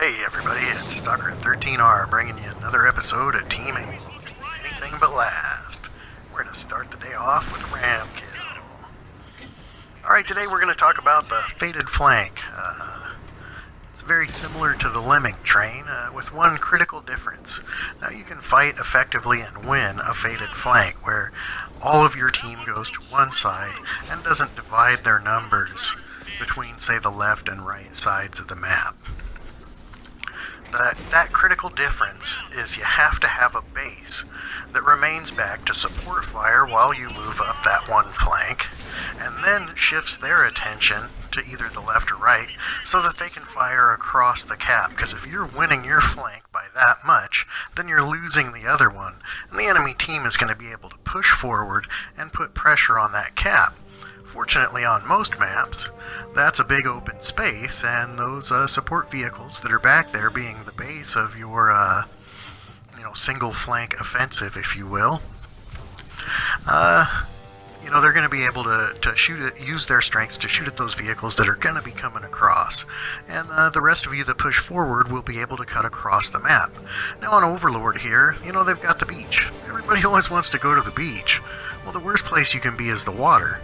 Hey everybody, it's Stalker13R bringing you another episode of Team Able to Leave Anything But Last. We're going to start the day off with a ram kill. Alright, today we're going to talk about the Fated Flank. It's very similar to the Lemming Train, with one critical difference. Now you can fight effectively and win a Fated Flank, where all of your team goes to one side and doesn't divide their numbers between, say, the left and right sides of the map. That critical difference is you have to have a base that remains back to support fire while you move up that one flank, and then shifts their attention to either the left or right so that they can fire across the cap, because if you're winning your flank by that much, then you're losing the other one, and the enemy team is going to be able to push forward and put pressure on that cap. Fortunately, on most maps, that's a big open space, and those support vehicles that are back there being the base of your single flank offensive, if you will, they're going to be able to use their strengths to shoot at those vehicles that are going to be coming across, and the rest of you that push forward will be able to cut across the map. Now on Overlord here, they've got the beach. Everybody always wants to go to the beach. Well, the worst place you can be is the water.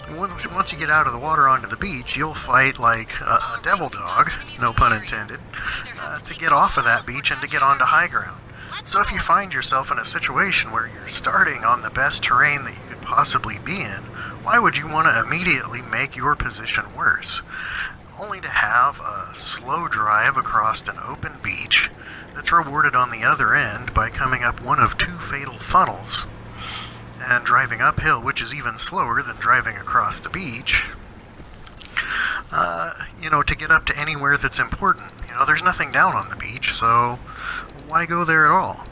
And once you get out of the water onto the beach, you'll fight like a devil dog, no pun intended, to get off of that beach and to get onto high ground. So if you find yourself in a situation where you're starting on the best terrain that you could possibly be in, why would you want to immediately make your position worse? Only to have a slow drive across an open beach that's rewarded on the other end by coming up one of two fatal funnels and driving uphill, which is even slower than driving across the beach, to get up to anywhere that's important. There's nothing down on the beach, so why go there at all?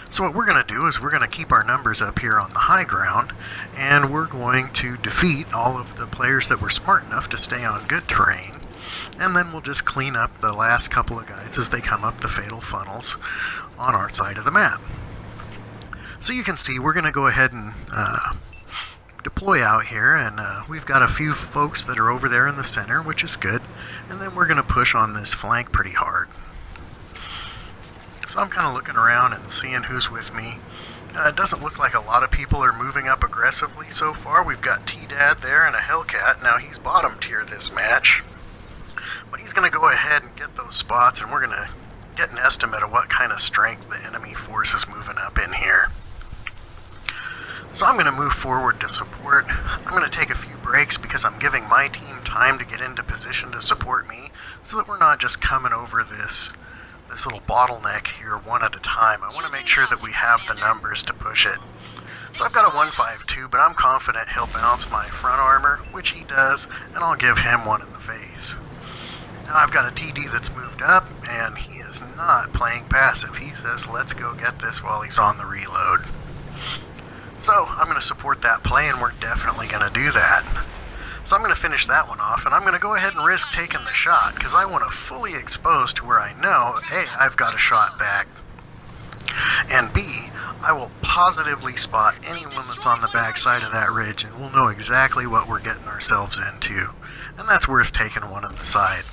So what we're going to do is we're going to keep our numbers up here on the high ground, and we're going to defeat all of the players that were smart enough to stay on good terrain, and then we'll just clean up the last couple of guys as they come up the fatal funnels on our side of the map. So you can see we're going to go ahead and deploy out here, and we've got a few folks that are over there in the center, which is good, and then we're going to push on this flank pretty hard. So I'm kind of looking around and seeing who's with me. It doesn't look like a lot of people are moving up aggressively so far. We've got T-Dad there and a Hellcat. Now he's bottom tier this match, but he's going to go ahead and get those spots, and we're going to get an estimate of what kind of strength the enemy force is moving up in here. So I'm going to move forward to support. I'm going to take a few breaks because I'm giving my team time to get into position to support me, so that we're not just coming over this little bottleneck here one at a time. I want to make sure that we have the numbers to push it. So I've got a 152, but I'm confident he'll bounce my front armor, which he does, and I'll give him one in the face. Now I've got a TD that's moved up, and he is not playing passive. He says, let's go get this while he's on the reload. So I'm going to support that play, and we're definitely going to do that. So I'm going to finish that one off, and I'm going to go ahead and risk taking the shot, because I want to fully expose to where I know, A, I've got a shot back, and B, I will positively spot anyone that's on the back side of that ridge, and we'll know exactly what we're getting ourselves into. And that's worth taking one on the side.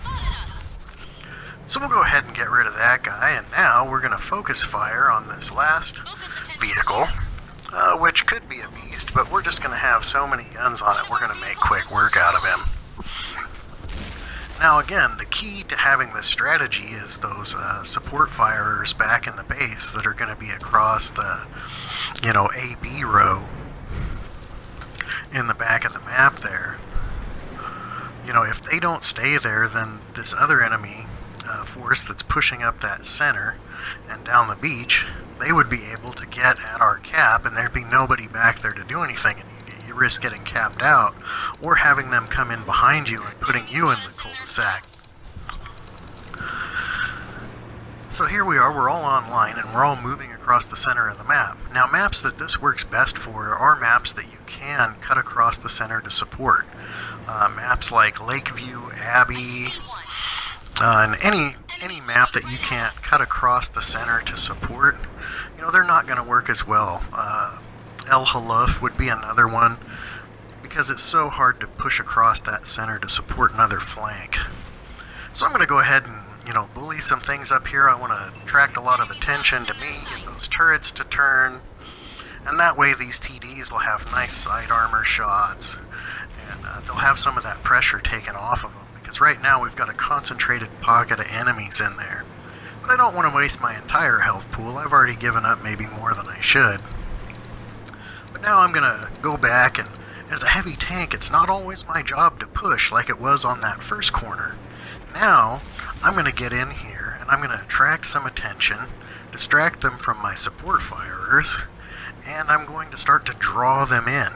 So we'll go ahead and get rid of that guy, and now we're going to focus fire on this last vehicle, which could be a beast, but we're just going to have so many guns on it, we're going to make quick work out of him. Now again, the key to having this strategy is those support firers back in the base that are going to be across the, AB row in the back of the map there. If they don't stay there, then this other enemy force that's pushing up that center and down the beach, they would be able to get at our cap, and there'd be nobody back there to do anything, and you risk getting capped out, or having them come in behind you and putting you in the cul-de-sac. So here we are, we're all online, and we're all moving across the center of the map. Now maps that this works best for are maps that you can cut across the center to support. Maps like Lakeview, Abbey, and any map that you can't cut across the center to support, they're not going to work as well. El Haluf would be another one, because it's so hard to push across that center to support another flank. So I'm going to go ahead and bully some things up here. I want to attract a lot of attention to me, get those turrets to turn, and that way these TDs will have nice side armor shots, and they'll have some of that pressure taken off of them, because right now we've got a concentrated pocket of enemies in there. But I don't want to waste my entire health pool. I've already given up maybe more than I should. But now I'm going to go back, and as a heavy tank, it's not always my job to push like it was on that first corner. Now, I'm going to get in here, and I'm going to attract some attention, distract them from my support firers, and I'm going to start to draw them in.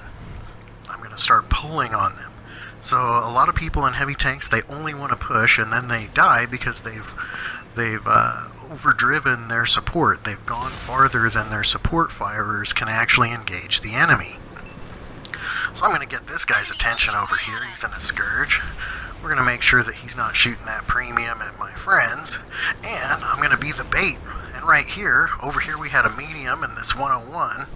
I'm going to start pulling on them. So a lot of people in heavy tanks, they only want to push, and then they die because they've overdriven their support. They've gone farther than their support firers can actually engage the enemy. So I'm going to get this guy's attention over here. He's in a Scourge. We're going to make sure that he's not shooting that premium at my friends. And I'm going to be the bait. And right here, over here we had a medium in this 101.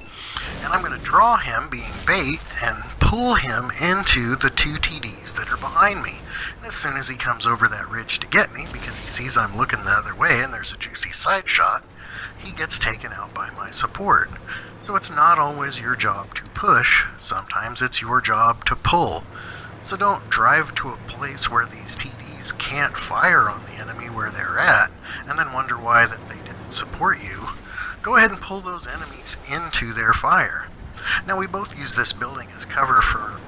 And I'm going to draw him being bait and pull him into the two TDs that are behind me. And as soon as he comes over that ridge to get me, because he sees I'm looking the other way and there's a juicy side shot, he gets taken out by my support. So it's not always your job to push, sometimes it's your job to pull. So don't drive to a place where these TDs can't fire on the enemy where they're at, and then wonder why that they didn't support you. Go ahead and pull those enemies into their fire. Now we both use this building as cover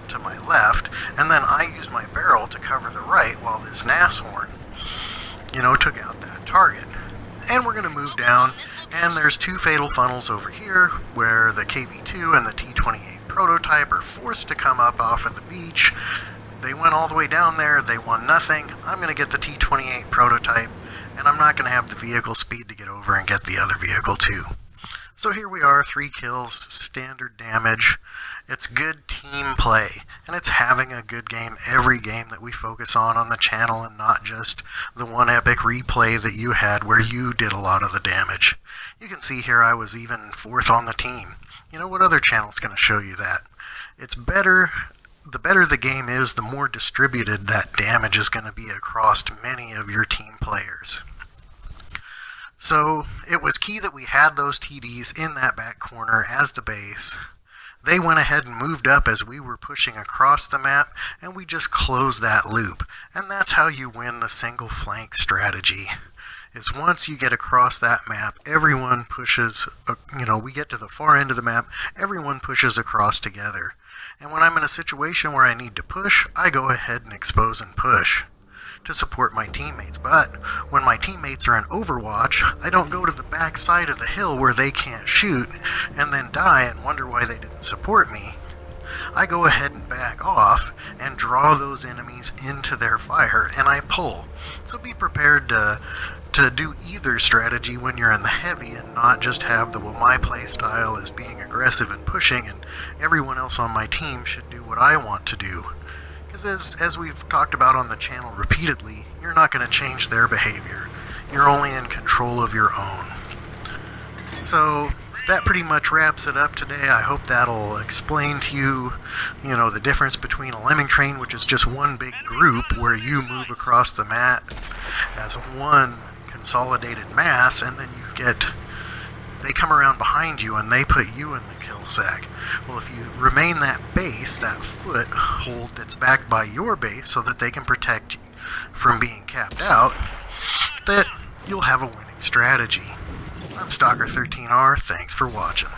to my left, and then I use my barrel to cover the right while this Nashorn, took out that target. And we're going to move down, and there's two fatal funnels over here where the KV-2 and the T28 prototype are forced to come up off of the beach. They went all the way down there, they won nothing. I'm going to get the T28 prototype, and I'm not going to have the vehicle speed to get over and get the other vehicle too. So here we are, 3 kills, standard damage. It's good team play, and it's having a good game every game that we focus on the channel, and not just the one epic replay that you had where you did a lot of the damage. You can see here I was even 4th on the team. What other channel's going to show you that? It's better, the better the game is, the more distributed that damage is going to be across many of your team players. So it was key that we had those TDs in that back corner as the base. They went ahead and moved up as we were pushing across the map, and we just closed that loop. And that's how you win the single flank strategy. Is once you get across that map, everyone pushes, we get to the far end of the map, everyone pushes across together. And when I'm in a situation where I need to push, I go ahead and expose and push to support my teammates. But when my teammates are in Overwatch, I don't go to the back side of the hill where they can't shoot and then die and wonder why they didn't support me. I go ahead and back off and draw those enemies into their fire, and I pull. So be prepared to do either strategy when you're in the heavy, and not just have my play style is being aggressive and pushing, and everyone else on my team should do what I want to do. Because as we've talked about on the channel repeatedly, you're not going to change their behavior. You're only in control of your own. So that pretty much wraps it up today. I hope that'll explain to you, the difference between a lemming train, which is just one big group where you move across the map as one consolidated mass, and then they come around behind you and they put you in the kill sack. Well, if you remain that base, that foothold that's backed by your base so that they can protect you from being capped out, that you'll have a winning strategy. I'm Stalker13R, thanks for watching.